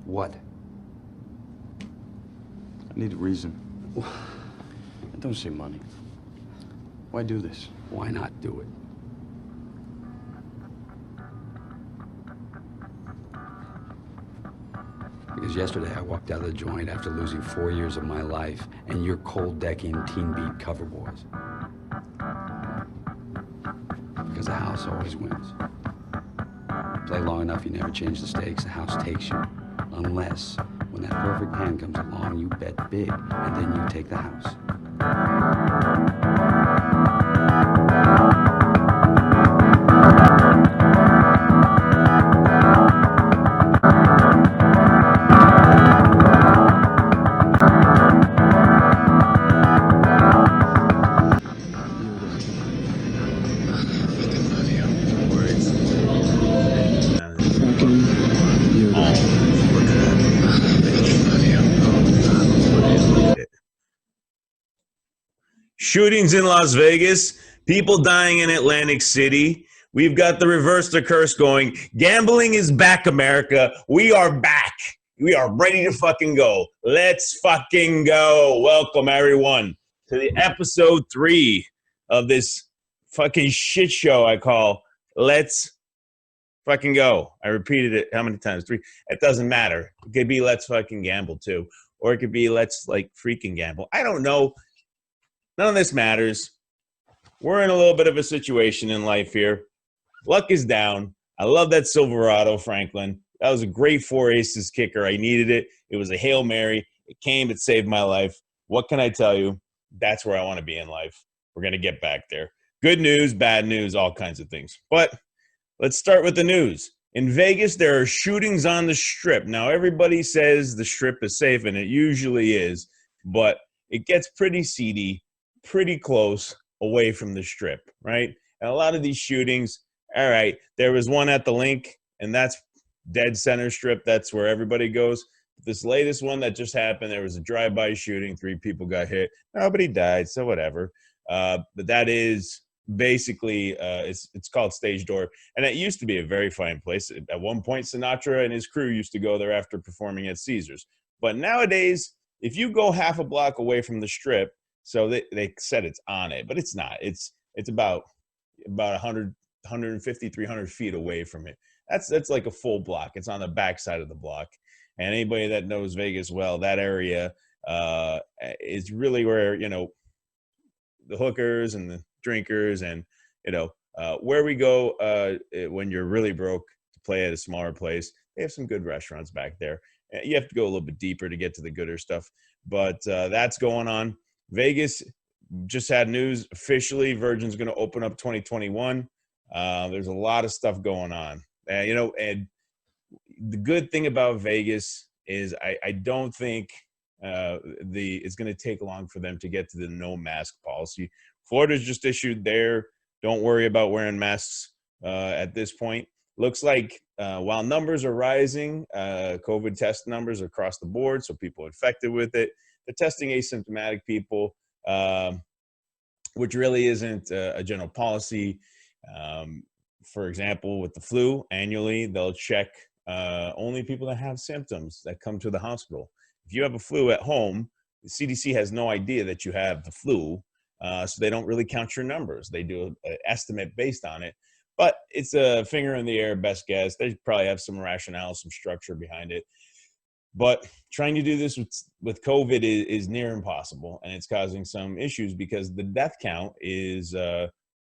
What? I need a reason. Don't say money. Why do this? Why not do it? Because yesterday I walked out of the joint after losing 4 years of my life, and you're cold decking Teen Beat cover boys. Because the house always wins. Play long enough, you never change the stakes, the house takes you. Unless, when that perfect hand comes along, you bet big, and then you take the house. Shootings in Las Vegas, people dying in Atlantic City. We've got the reverse the curse going. Gambling is back, America. We are back. We are ready to fucking go. Let's fucking go. Welcome, everyone, to the episode 3 of this fucking shit show I call Let's Fucking Go. I repeated it how many times? 3. It doesn't matter. It could be Let's Fucking Gamble, too. Or it could be Let's, like, freaking gamble. I don't know. None of this matters. We're in a little bit of a situation in life here. Luck is down. I love that Silverado, Franklin. That was a great 4 aces kicker. I needed it. It was a Hail Mary. It came. It saved my life. What can I tell you? That's where I want to be in life. We're going to get back there. Good news, bad news, all kinds of things. But let's start with the news. In Vegas, there are shootings on the Strip. Now, everybody says the Strip is safe, and it usually is. But it gets pretty seedy, pretty close away from the Strip, right? And a lot of these shootings, all right, there was one at the Link, and that's dead center Strip. That's where everybody goes. This latest one that just happened, there was a drive-by shooting. 3 people got hit. Nobody died, so whatever. But that is basically, it's called Stage Door. And it used to be a very fine place. At one point, Sinatra and his crew used to go there after performing at Caesars. But nowadays, if you go half a block away from the Strip, so they said it's on it, but it's not. It's about 100, 150, 300 feet away from it. That's like a full block. It's on the back side of the block. And anybody that knows Vegas well, that area is really where, you know, the hookers and the drinkers and, you know, where we go when you're really broke to play at a smaller place. They have some good restaurants back there. You have to go a little bit deeper to get to the gooder stuff. But that's going on. Vegas just had news officially. Virgin's going to open up 2021. There's a lot of stuff going on. You know, and the good thing about Vegas is I don't think it's going to take long for them to get to the no mask policy. Florida's just issued their don't worry about wearing masks at this point. Looks like while numbers are rising, COVID test numbers across the board, so people infected with it, they're testing asymptomatic people, which really isn't a general policy. For example, with the flu, annually, they'll check only people that have symptoms that come to the hospital. If you have a flu at home, the CDC has no idea that you have the flu, so they don't really count your numbers. They do an estimate based on it, but it's a finger in the air, best guess. They probably have some rationale, some structure behind it. But trying to do this with COVID is near impossible, and it's causing some issues because the death count is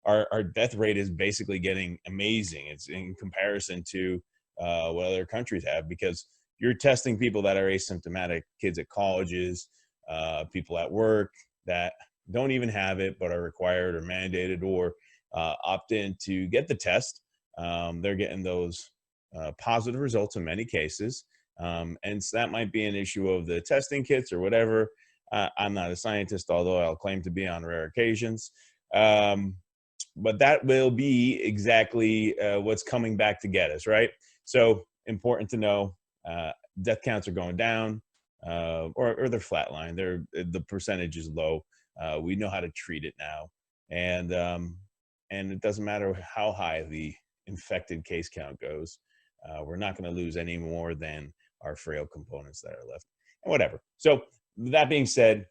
our death rate is basically getting amazing. It's in comparison to what other countries have, because you're testing people that are asymptomatic, kids at colleges, people at work that don't even have it but are required or mandated or opt in to get the test. They're getting those positive results in many cases. And so that might be an issue of the testing kits or whatever. I'm not a scientist, although I'll claim to be on rare occasions. But that will be exactly what's coming back to get us, right? So important to know, death counts are going down, or they're flatline. The percentage is low. We know how to treat it now. And it doesn't matter how high the infected case count goes. We're not going to lose any more than our frail components that are left, and whatever. So that being said,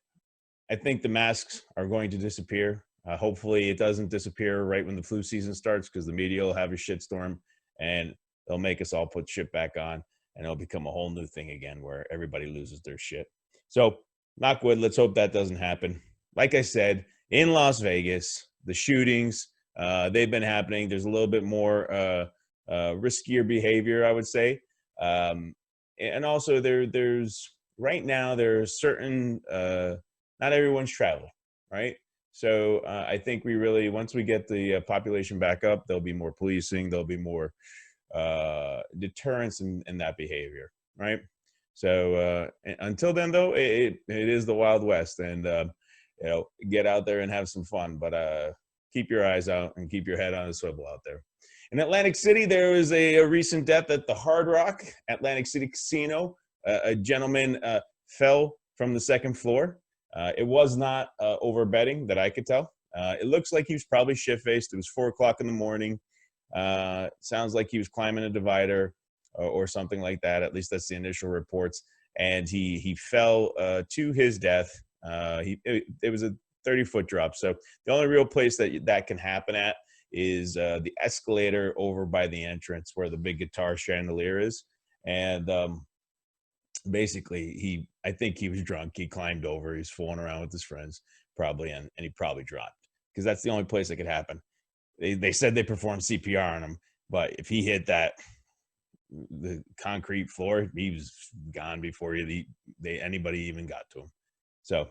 I think the masks are going to disappear. Hopefully, it doesn't disappear right when the flu season starts, because the media will have a shitstorm and they'll make us all put shit back on, and it'll become a whole new thing again where everybody loses their shit. So, knock wood, let's hope that doesn't happen. Like I said, in Las Vegas, the shootings, they've been happening. There's a little bit more riskier behavior, I would say. And also, there's right now, there's certain, not everyone's traveling, right? So I think we really, once we get the population back up, there'll be more policing, there'll be more deterrence in that behavior, right? So until then, though, it is the Wild West, and get out there and have some fun, but keep your eyes out and keep your head on a swivel out there. In Atlantic City, there was a recent death at the Hard Rock Atlantic City Casino. A gentleman fell from the second floor. It was not over betting that I could tell. It looks like he was probably shit-faced. It was 4 o'clock in the morning. Sounds like he was climbing a divider or something like that. At least that's the initial reports. And he fell to his death. It was a 30-foot drop. So the only real place that can happen at is the escalator over by the entrance where the big guitar chandelier is. And basically, I think he was drunk. He climbed over. He's fooling around with his friends, probably, and he probably dropped, because that's the only place that could happen. They said they performed CPR on him, but if he hit the concrete floor, he was gone before anybody even got to him. So,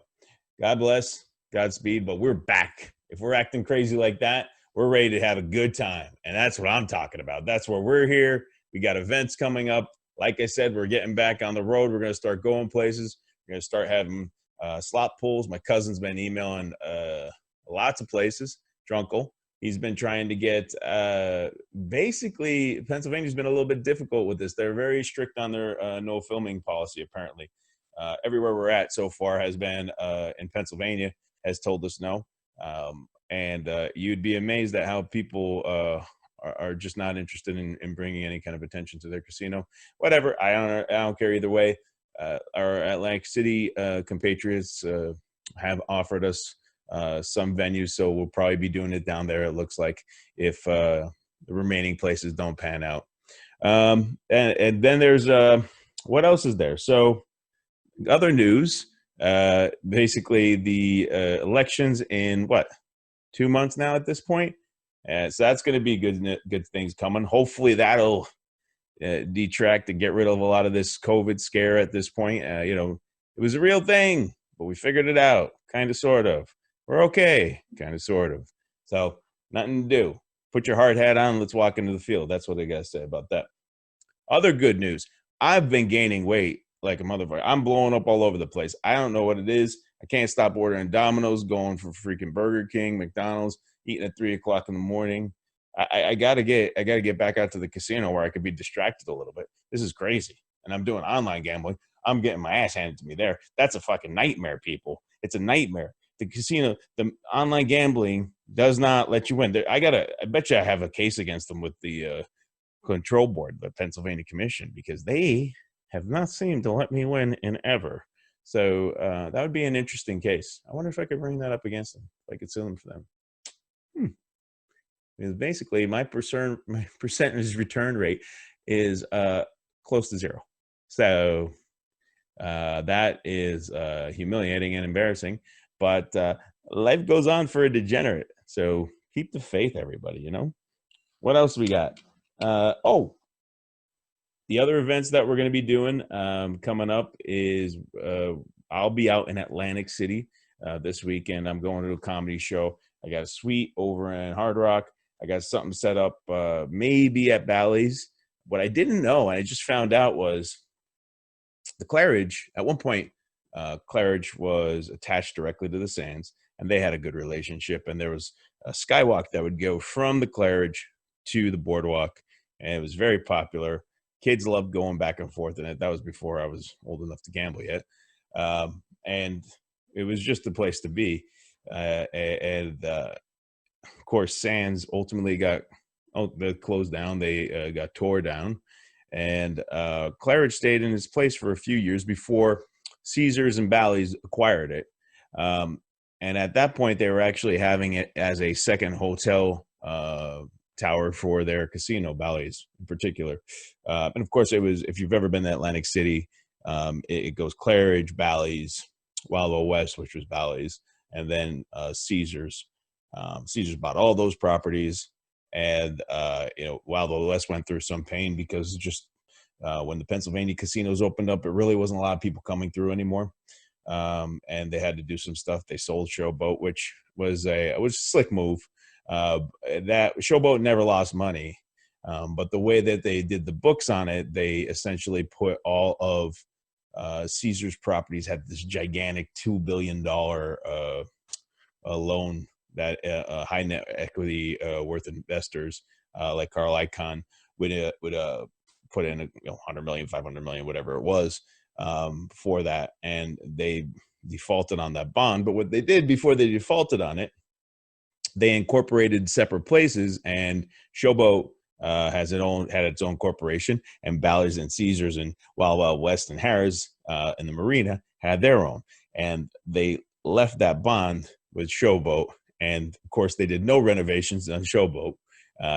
God bless, Godspeed. But we're back. If we're acting crazy like that, we're ready to have a good time, and that's what I'm talking about. That's where we're here. We got events coming up. Like I said, we're getting back on the road. We're going to start going places. We're going to start having slot pools. My cousin's been emailing lots of places. Drunkle. He's been trying to get basically, Pennsylvania's been a little bit difficult with this. They're very strict on their no filming policy, apparently. Everywhere we're at so far has been in Pennsylvania has told us no. And you'd be amazed at how people are just not interested in bringing any kind of attention to their casino. Whatever, I don't care either way. Our Atlantic City compatriots have offered us some venues, so we'll probably be doing it down there, it looks like, if the remaining places don't pan out. And then there's what else is there? So other news, basically the elections in 2 months now at this point. So that's going to be good things coming. Hopefully that'll detract and get rid of a lot of this COVID scare at this point. It was a real thing, but we figured it out, kind of, sort of. We're okay, kind of, sort of. So nothing to do. Put your hard hat on. Let's walk into the field. That's what I got to say about that. Other good news. I've been gaining weight like a motherfucker. I'm blowing up all over the place. I don't know what it is. I can't stop ordering Domino's, going for freaking Burger King, McDonald's, eating at 3 o'clock in the morning. I gotta get back out to the casino where I could be distracted a little bit. This is crazy. And I'm doing online gambling. I'm getting my ass handed to me there. That's a fucking nightmare, people. It's a nightmare. The casino, the online gambling does not let you win. I bet you I have a case against them with the control board, the Pennsylvania Commission, because they have not seemed to let me win in ever. So that would be an interesting case. I wonder if I could bring that up against them. If I could sue them for them. Because basically, my percentage return rate is close to zero. So that is humiliating and embarrassing. But life goes on for a degenerate. So keep the faith, everybody, What else we got? The other events that we're going to be doing coming up is I'll be out in Atlantic City this weekend. I'm going to a comedy show. I got a suite over in Hard Rock. I got something set up maybe at Bally's. What I didn't know, and I just found out, was the Claridge. At one point, Claridge was attached directly to the Sands, and they had a good relationship. And there was a skywalk that would go from the Claridge to the boardwalk, and it was very popular. Kids loved going back and forth in it. That was before I was old enough to gamble yet. And it was just a place to be. Of course, Sands ultimately got closed down. They got tore down. And Claridge stayed in its place for a few years before Caesars and Bally's acquired it. And at that point, they were actually having it as a second hotel tower for their casino, Bally's in particular. And of course, it was, if you've ever been to Atlantic City, it goes Claridge, Bally's, Wild Wild West, which was Bally's, and then Caesars. Caesars bought all those properties, and Wild Wild West went through some pain because just when the Pennsylvania casinos opened up, it really wasn't a lot of people coming through anymore, and they had to do some stuff. They sold Showboat, which was a slick move. That Showboat never lost money, but the way that they did the books on it, they essentially put all of Caesar's properties had this gigantic $2 billion loan that high net equity worth investors like Carl Icahn would put in 100 million, 500 million, whatever it was, for that, and they defaulted on that bond. But what they did before they defaulted on it, they incorporated separate places, and Showboat had its own corporation, and Bally's and Caesars and Wild Wild West and Harrah's in the marina had their own, and they left that bond with Showboat. And of course, they did no renovations on Showboat.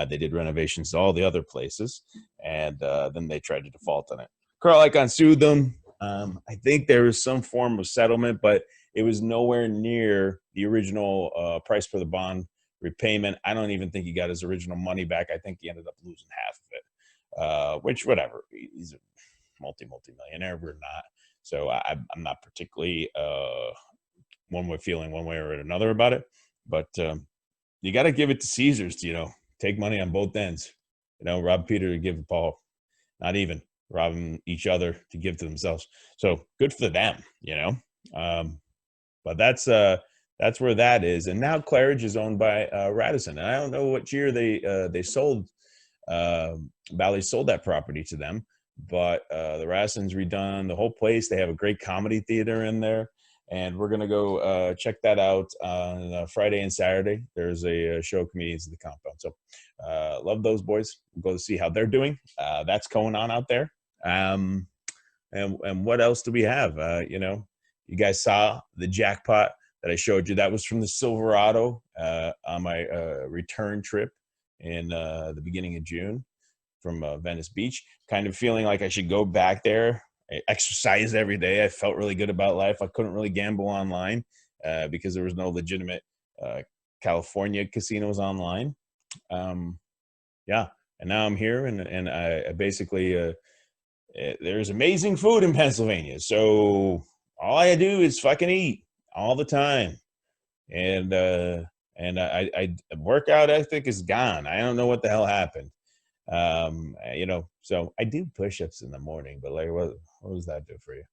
They did renovations to all the other places, and then they tried to default on it. Carl Icahn sued them. I think there was some form of settlement, but it was nowhere near the original price for the bond repayment. I don't even think he got his original money back. I think he ended up losing half of it, which, whatever. He's a multi-millionaire. We're not. So I'm not particularly feeling one way or another about it. But you got to give it to Caesars to, take money on both ends. Rob Peter to give Paul, not even robbing each other to give to themselves. So good for them, But that's where that is. And now Claridge is owned by Radisson. And I don't know what year they sold. Bally sold that property to them, but the Radisson's redone the whole place. They have a great comedy theater in there. And we're going to go check that out on Friday and Saturday. There's a show, Comedians of the Compound. So love those boys. We'll go to see how they're doing. That's going on out there. And what else do we have? You guys saw the jackpot that I showed you. That was from the Silverado on my return trip in the beginning of June from Venice Beach. Kind of feeling like I should go back there. I exercised every day. I felt really good about life. I couldn't really gamble online because there was no legitimate California casinos online. Yeah, and now I'm here, and I basically there's amazing food in Pennsylvania. So all I do is fucking eat all the time, and I workout ethic is gone. I don't know what the hell happened. So I do push-ups in the morning, but like, what does that do for you?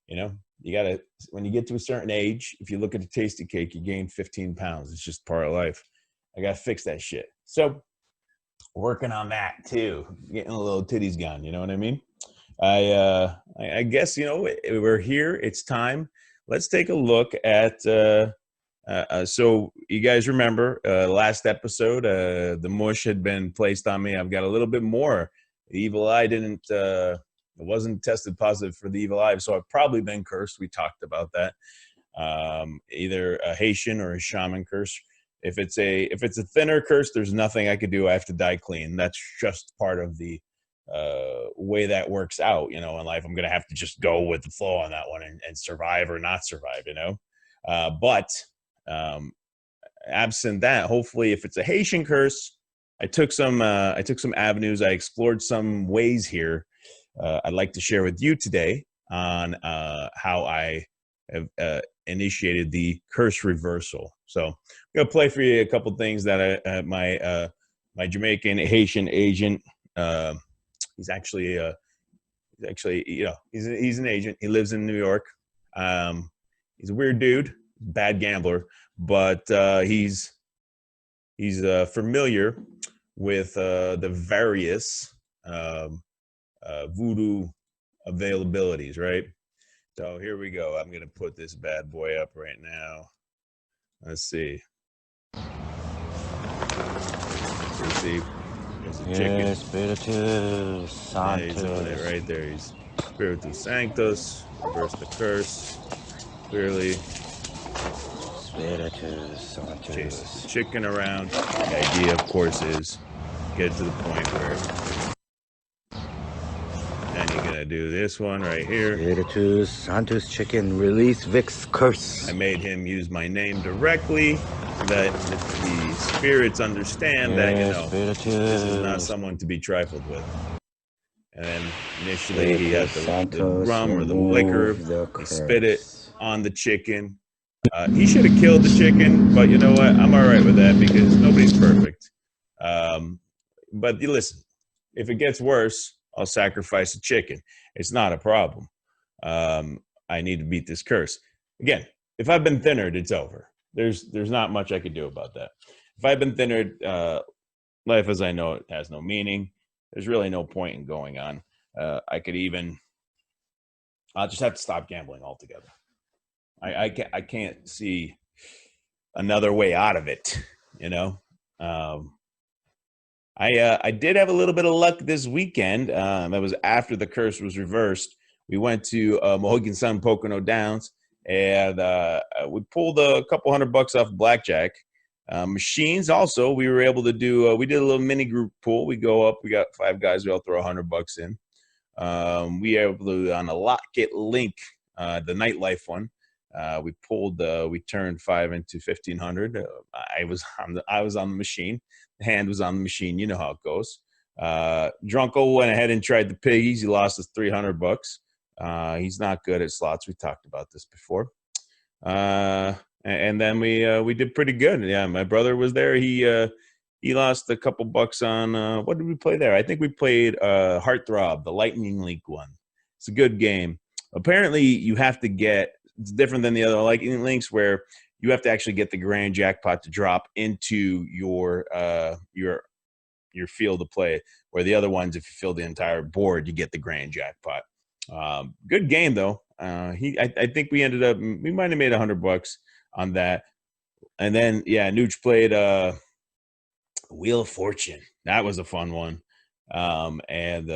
You gotta, when you get to a certain age, if you look at the tasty cake, you gain 15 pounds. It's just part of life. I gotta fix that shit. So working on that too, getting a little titties gone. You know what I mean? I guess, we're here. It's time. Let's take a look at, so you guys remember last episode, the mush had been placed on me. I've got a little bit more. The evil eye wasn't tested positive for the evil eye, so I've probably been cursed. We talked about that. Either a Haitian or a shaman curse. If it's a thinner curse, there's nothing I could do. I have to die clean. That's just part of the way that works out, in life. I'm gonna have to just go with the flow on that one and survive or not survive, But absent that, hopefully, if it's a Haitian curse, I took some avenues. I explored some ways here. I'd like to share with you today on how I have initiated the curse reversal. So I'm gonna play for you a couple things that my Jamaican Haitian agent. He's actually he's an agent. He lives in New York. He's a weird dude, bad gambler, but he's familiar with the various voodoo availabilities, right? So here we go. I'm gonna put this bad boy up right now. Let's see. There's the chicken. Spiritus Yeah, he's on it Sanctus. right there. He's Spiritus Sanctus. Reverse the curse. Clearly Spiritus chases the Sanctus. chicken around. The idea, of course, is get to the point where then you're gonna do this one right here. Spiritus Sanctus chicken, release Vic's curse. I made him use my name directly so that the spirits understand that, you know, this is not someone to be trifled with. And then initially he had the rum or the liquor. He spit it on the chicken. He should have killed the chicken, but you know what? I'm all right with that because nobody's perfect. But you listen, if it gets worse, I'll sacrifice a chicken. It's not a problem. I need to beat this curse. Again, if I've been thinnered, it's over. There's not much I could do about that. If I've been thinnered, life as I know it has no meaning. There's really no point in going on. I'll just have to stop gambling altogether. I can't see another way out of it, you know. I did have a little bit of luck this weekend. That was after the curse was reversed. We went to Mohegan Sun Pocono Downs, and we pulled a couple $100 off blackjack. Machines also, we were able to do. We did a little mini group pool. We go up. We got 5 guys. We all throw $100 in. We were able to on a Lock It Link, the nightlife one. We pulled. We turned 5 into 1,500. I was on the machine. The hand was on the machine. You know how it goes. Drunko went ahead and tried the piggies. He lost us $300. He's not good at slots. We talked about this before. And then we did pretty good. Yeah, my brother was there. He lost a couple bucks on what did we play there? I think we played Heartthrob, the Lightning Link one. It's a good game. Apparently, you have to get. It's different than the other Lightning Links where you have to actually get the grand jackpot to drop into your field of play. Where the other ones, if you fill the entire board, you get the grand jackpot. Good game though. I think we might have made $100 on that. And then Nooch played Wheel of Fortune. That was a fun one. And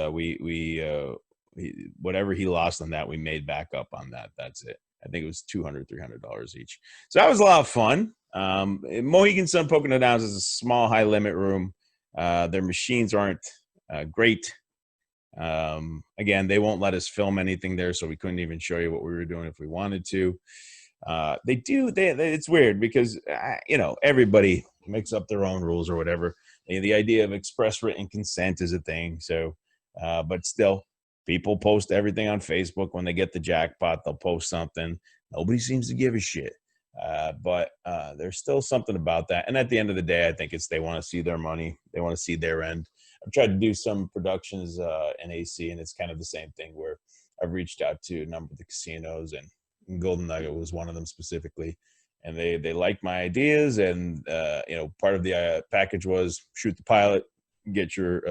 whatever he lost on that, we made back up on that. That's it. I think it was $200, $300 each. So that was a lot of fun. Mohegan Sun Pocono Downs is a small, high limit room. Their machines aren't great. Again, they won't let us film anything there, so we couldn't even show you what we were doing if we wanted to. It's weird because everybody makes up their own rules or whatever. The idea of express written consent is a thing. So, but still, people post everything on Facebook. When they get the jackpot, they'll post something. Nobody seems to give a shit. But there's still something about that. And at the end of the day, I think they want to see their money. They want to see their end. I've tried to do some productions in AC, and it's kind of the same thing where I've reached out to a number of the casinos, and Golden Nugget was one of them specifically. And they liked my ideas, and part of the package was shoot the pilot, get your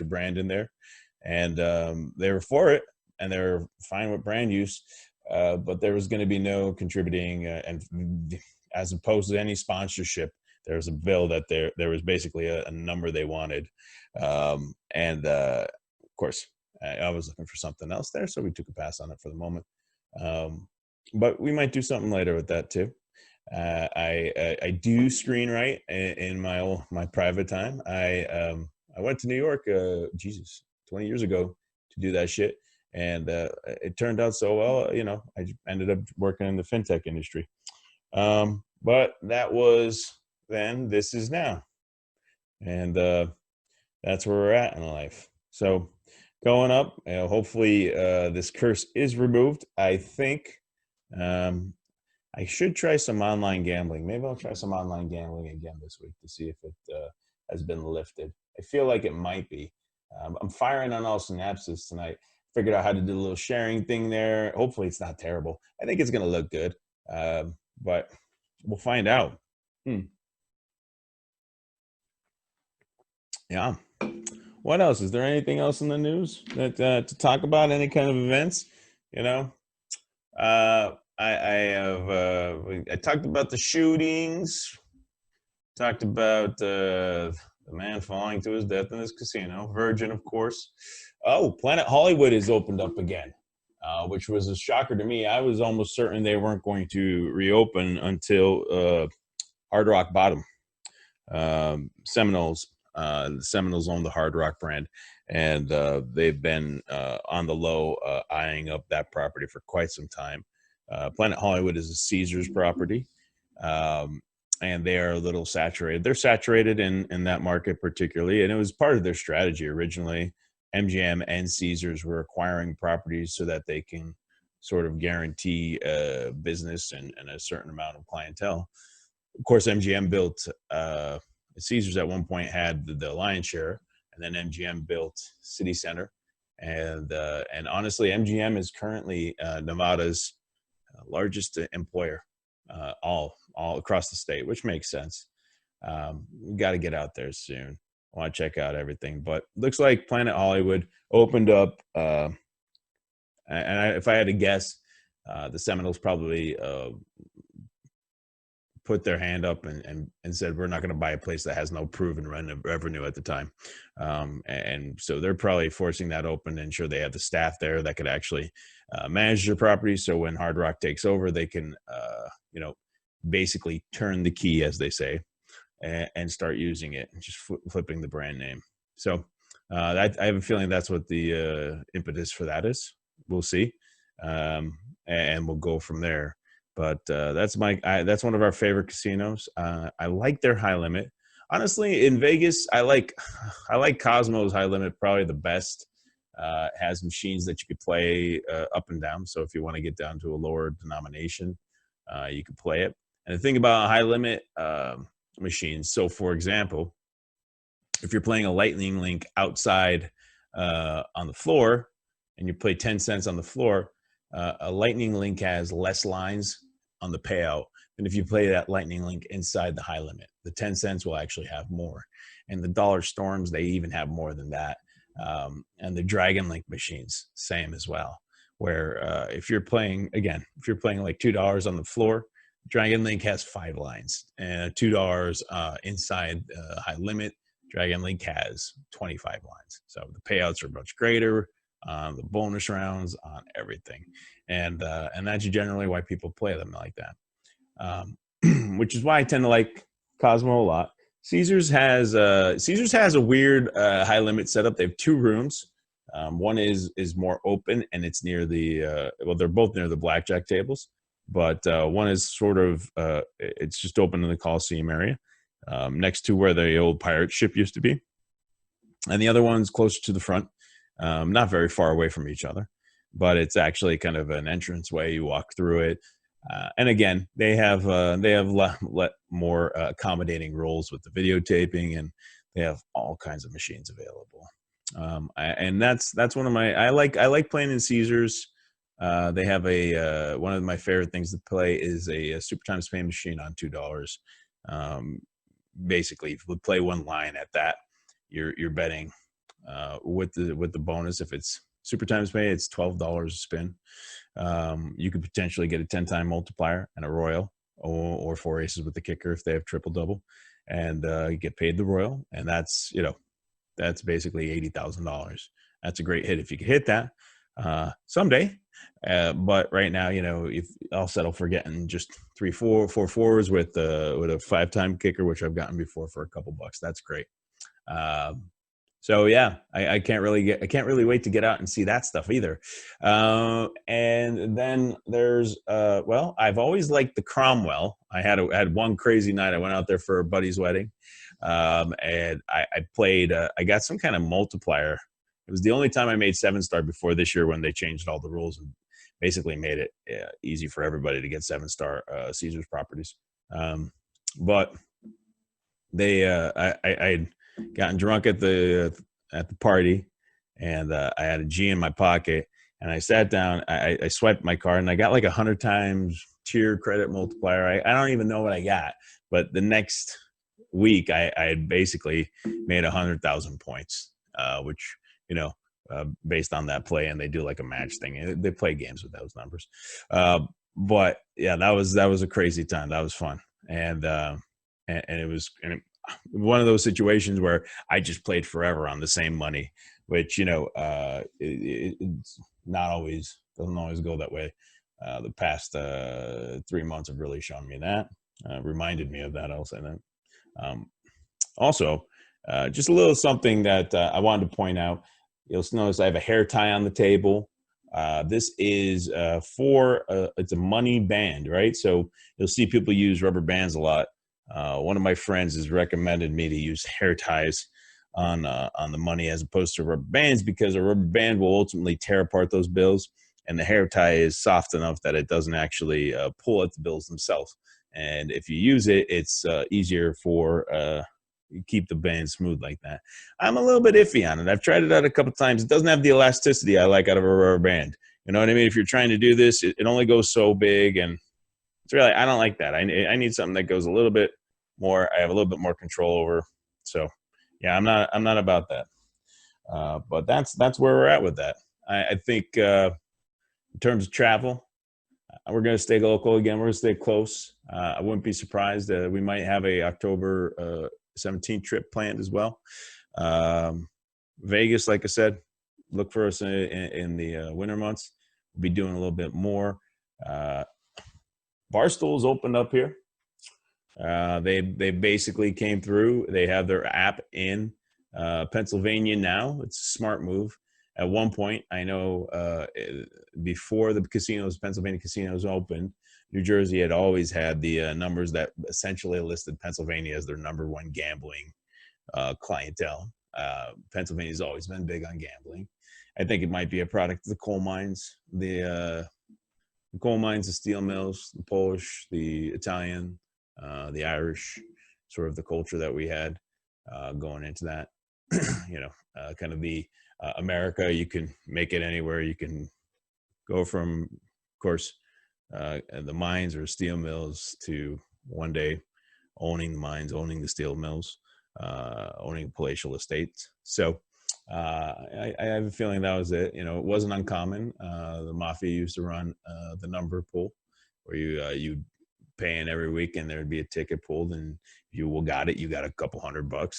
brand in there, and they were for it, and they were fine with brand use. But there was going to be no contributing, and as opposed to any sponsorship, there was a bill that there was basically a number they wanted, and of course, I was looking for something else there, so we took a pass on it for the moment. But we might do something later with that too. I do screenwrite in my private time. I went to New York, 20 years ago to do that shit. And it turned out so well, I ended up working in the fintech industry. But that was then, this is now. And that's where we're at in life. So going up, hopefully this curse is removed. I think I should try some online gambling. Maybe I'll try some online gambling again this week to see if it has been lifted. I feel like it might be. I'm firing on all synapses tonight. Figured out how to do a little sharing thing there. Hopefully it's not terrible. I think it's going to look good, but we'll find out. Yeah. What else? Is there anything else in the news that to talk about? Any kind of events? I talked about the shootings. Talked about The man falling to his death in his casino. Virgin, of course. Oh, Planet Hollywood is opened up again, which was a shocker to me. I was almost certain they weren't going to reopen until Hard Rock Bottom. Seminoles. The Seminoles own the Hard Rock brand, and they've been on the low, eyeing up that property for quite some time. Planet Hollywood is a Caesars property, and they are a little saturated. They're saturated in that market particularly, and it was part of their strategy originally. MGM and Caesars were acquiring properties so that they can sort of guarantee business and a certain amount of clientele. Of course, MGM built Caesars at one point had the lion's share, and then MGM built City Center, and honestly, MGM is currently Nevada's largest employer, all across the state, which makes sense. We got to get out there soon. I want to check out everything, but looks like Planet Hollywood opened up. If I had to guess, the Seminoles probably put their hand up and said, we're not going to buy a place that has no proven revenue at the time. And so they're probably forcing that open and ensure they have the staff there that could actually manage their property. So when Hard Rock takes over, they can, basically turn the key, as they say, and start using it and just flipping the brand name. So I have a feeling that's what the impetus for that is. We'll see. And we'll go from there. But that's one of our favorite casinos. I like their high limit. Honestly, in Vegas, I like Cosmo's high limit probably the best. It has machines that you could play up and down. So if you want to get down to a lower denomination, you could play it. And the thing about high limit machines, so for example, if you're playing a Lightning Link outside on the floor and you play 10 cents on the floor, a Lightning Link has less lines on the payout than if you play that Lightning Link inside the high limit. The 10 cents will actually have more. And the Dollar Storms, they even have more than that. And the Dragon Link machines, same as well. Where if you're playing like $2 on the floor, Dragon Link has 5 lines. And $2 inside high limit, Dragon Link has 25 lines. So the payouts are much greater. The bonus rounds, on everything, and that's generally why people play them like that, which is why I tend to like Cosmo a lot. Caesars has a weird high limit setup. They have 2 rooms. One is more open, and it's near the they're both near the blackjack tables, but one is sort of it's just open in the Coliseum area, next to where the old pirate ship used to be, and the other one's closer to the front. Not very far away from each other, but it's actually kind of an entrance way. You walk through it. And again, they have more accommodating rules with the videotaping, and they have all kinds of machines available. And that's one of my, I like playing in Caesars. They have one of my favorite things to play is a Super Times Pay machine on $2. Basically, if you play one line at that, you're betting with the bonus. If it's Super Times Pay, it's $12 a spin. You could potentially get a 10-time multiplier and a royal, or 4 aces with the kicker if they have triple double, and you get paid the royal, and that's basically $80,000. That's a great hit if you could hit that someday. But right now, if I'll settle for getting just 3 4 4s with a 5-time kicker, which I've gotten before for a couple bucks. That's great. So yeah, I can't really wait to get out and see that stuff either. And then there's I've always liked the Cromwell. I had one crazy night. I went out there for a buddy's wedding, and I played. I got some kind of multiplier. It was the only time I made 7-star before this year when they changed all the rules and basically made it easy for everybody to get 7-star Caesars properties. But they I'd gotten drunk at the party, and I had a G in my pocket, and I sat down. I swiped my card, and I got like 100 times tier credit multiplier. I don't even know what I got, but the next week I had basically made 100,000 points, which based on that play, and they do like a match thing. They play games with those numbers, but yeah, that was a crazy time. That was fun, and it was. And one of those situations where I just played forever on the same money, which, you know, it's not always, doesn't always go that way. The past 3 months have really shown me that, reminded me of that. I'll say that. Also, just a little something that I wanted to point out. You'll notice I have a hair tie on the table. This is it's a money band, right? So you'll see people use rubber bands a lot. One of my friends has recommended me to use hair ties on the money as opposed to rubber bands, because a rubber band will ultimately tear apart those bills, and the hair tie is soft enough that it doesn't actually pull at the bills themselves. And if you use it, it's easier for you keep the band smooth like that. I'm a little bit iffy on it. I've tried it out a couple of times. It doesn't have the elasticity I like out of a rubber band. You know what I mean? If you're trying to do this, it only goes so big, and it's really, I don't like that. I need something that goes a little bit more. I have a little bit more control over. So yeah, I'm not about that. But that's where we're at with that. I think in terms of travel, we're going to stay local again. We're going to stay close. I wouldn't be surprised. We might have a October 17th trip planned as well. Vegas, like I said, look for us in the winter months. We'll be doing a little bit more. Barstool's opened up here. They basically came through. They have their app in Pennsylvania now. It's a smart move. At one point, I know before the Pennsylvania casinos opened, New Jersey had always had the numbers that essentially listed Pennsylvania as their #1 gambling clientele. Pennsylvania's always been big on gambling. I think it might be a product of the coal mines, the coal mines, the steel mills, the Polish, the Italian, the Irish, sort of the culture that we had going into that. You know, kind of the America, you can make it anywhere. You can go from, of course, the mines or steel mills to one day owning the mines, owning the steel mills, owning palatial estates. So I have a feeling that was it. You know, it wasn't uncommon. The mafia used to run the number pool, where you'd pay in every week and there'd be a ticket pulled, and if you got it, you got a couple $100.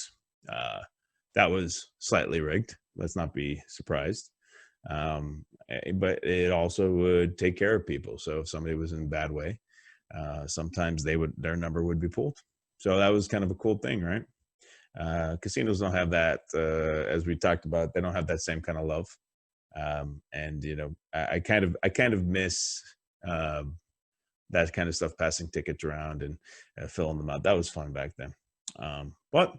That was slightly rigged. Let's not be surprised. But it also would take care of people. So if somebody was in a bad way, sometimes their number would be pulled. So that was kind of a cool thing, right? Casinos don't have that, as we talked about. They don't have that same kind of love. And you know, I kind of miss that kind of stuff, passing tickets around and filling them out. That was fun back then. But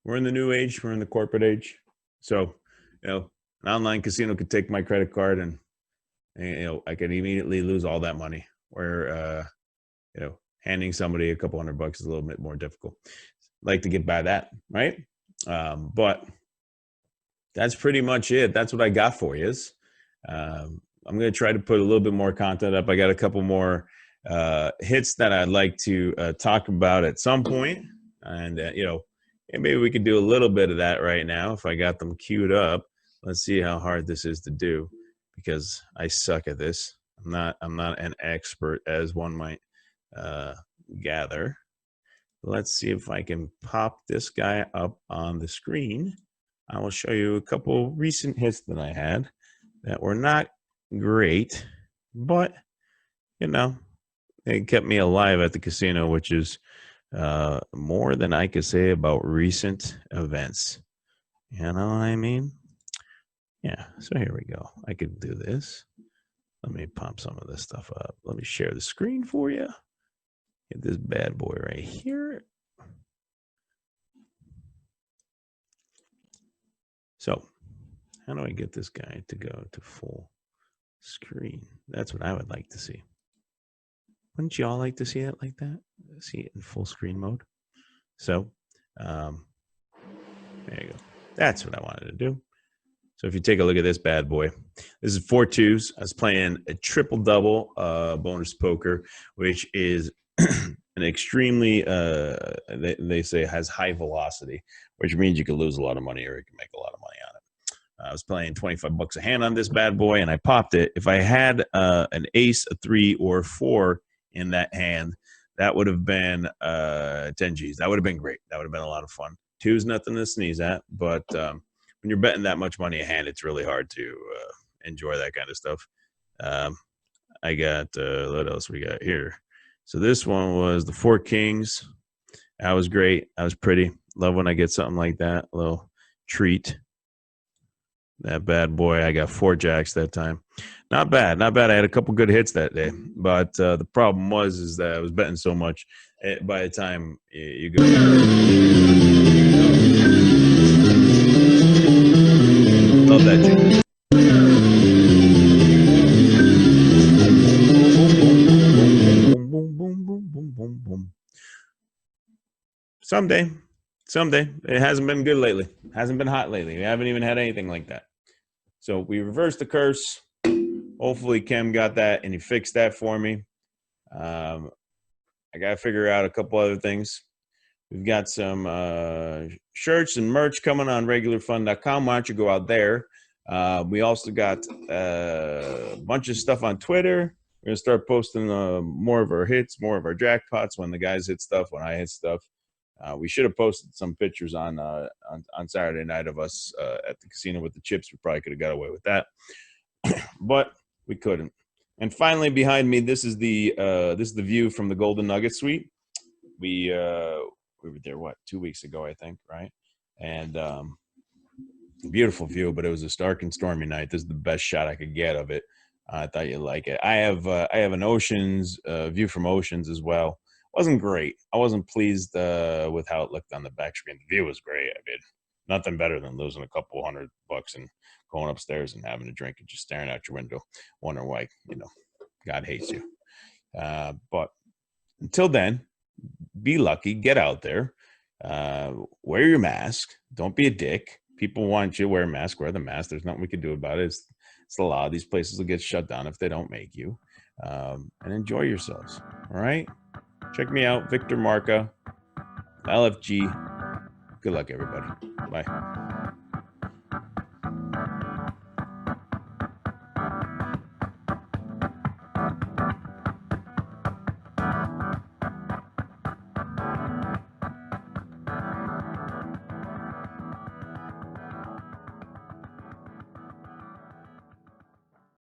we're in the new age. We're in the corporate age. So, you know, an online casino could take my credit card and you know, I could immediately lose all that money. Where, you know, handing somebody a couple $100 is a little bit more difficult. Like to get by that, right? But that's pretty much it. That's what I got for you. I'm going to try to put a little bit more content up. I got a couple more hits that I'd like to talk about at some point. And, you know, maybe we could do a little bit of that right now if I got them queued up. Let's see how hard this is to do, because I suck at this. I'm not an expert, as one might gather. Let's see if I can pop this guy up on the screen. I will show you a couple recent hits that I had that were not great, but, you know, they kept me alive at the casino, which is more than I could say about recent events. You know what I mean? Yeah, so here we go. I could do this. Let me pop some of this stuff up. Let me share the screen for you. Get this bad boy right here. So, how do I get this guy to go to full screen? That's what I would like to see. Wouldn't you all like to see it like that? See it in full screen mode? So, there you go. That's what I wanted to do. So if you take a look at this bad boy, this is 4 twos. I was playing a triple double bonus poker, which is an extremely, they say has high velocity, which means you can lose a lot of money or you can make a lot of money on it. I was playing $25 a hand on this bad boy, and I popped it. If I had an ace, a 3, or a 4 in that hand, That would have been 10 G's. That would have been great. That would have been a lot of fun. 2's nothing to sneeze at, but when you're betting that much money a hand, it's really hard to enjoy that kind of stuff. I got what else we got here? So this one was the 4 Kings. That was great. That was pretty. Love when I get something like that, a little treat. That bad boy. I got 4 jacks that time. Not bad. Not bad. I had a couple good hits that day, but the problem was that I was betting so much. By the time you go, love that tune. Someday. It hasn't been good lately. Hasn't been hot lately. We haven't even had anything like that. So we reversed the curse. Hopefully Kim got that and he fixed that for me. I got to figure out a couple other things. We've got some shirts and merch coming on regularfun.com. Why don't you go out there? We also got a bunch of stuff on Twitter. We're going to start posting more of our hits, more of our jackpots when the guys hit stuff, when I hit stuff. We should have posted some pictures on Saturday night of us at the casino with the chips. We probably could have got away with that, but we couldn't. And finally, behind me, this is the view from the Golden Nugget Suite. We were there 2 weeks ago, I think, right? And beautiful view, but it was a stark and stormy night. This is the best shot I could get of it. I thought you'd like it. I have an Oceans view from Oceans as well. Wasn't great. I wasn't pleased with how it looked on the back screen. The view was great. I mean, nothing better than losing a couple $100 and going upstairs and having a drink and just staring out your window, wondering why, God hates you. But until then, be lucky. Get out there. Wear your mask. Don't be a dick. People want you to wear a mask. Wear the mask. There's nothing we can do about it. It's the law. These places will get shut down if they don't make you. And enjoy yourselves. All right? Check me out, Victor Marca, LFG. Good luck, everybody. Bye.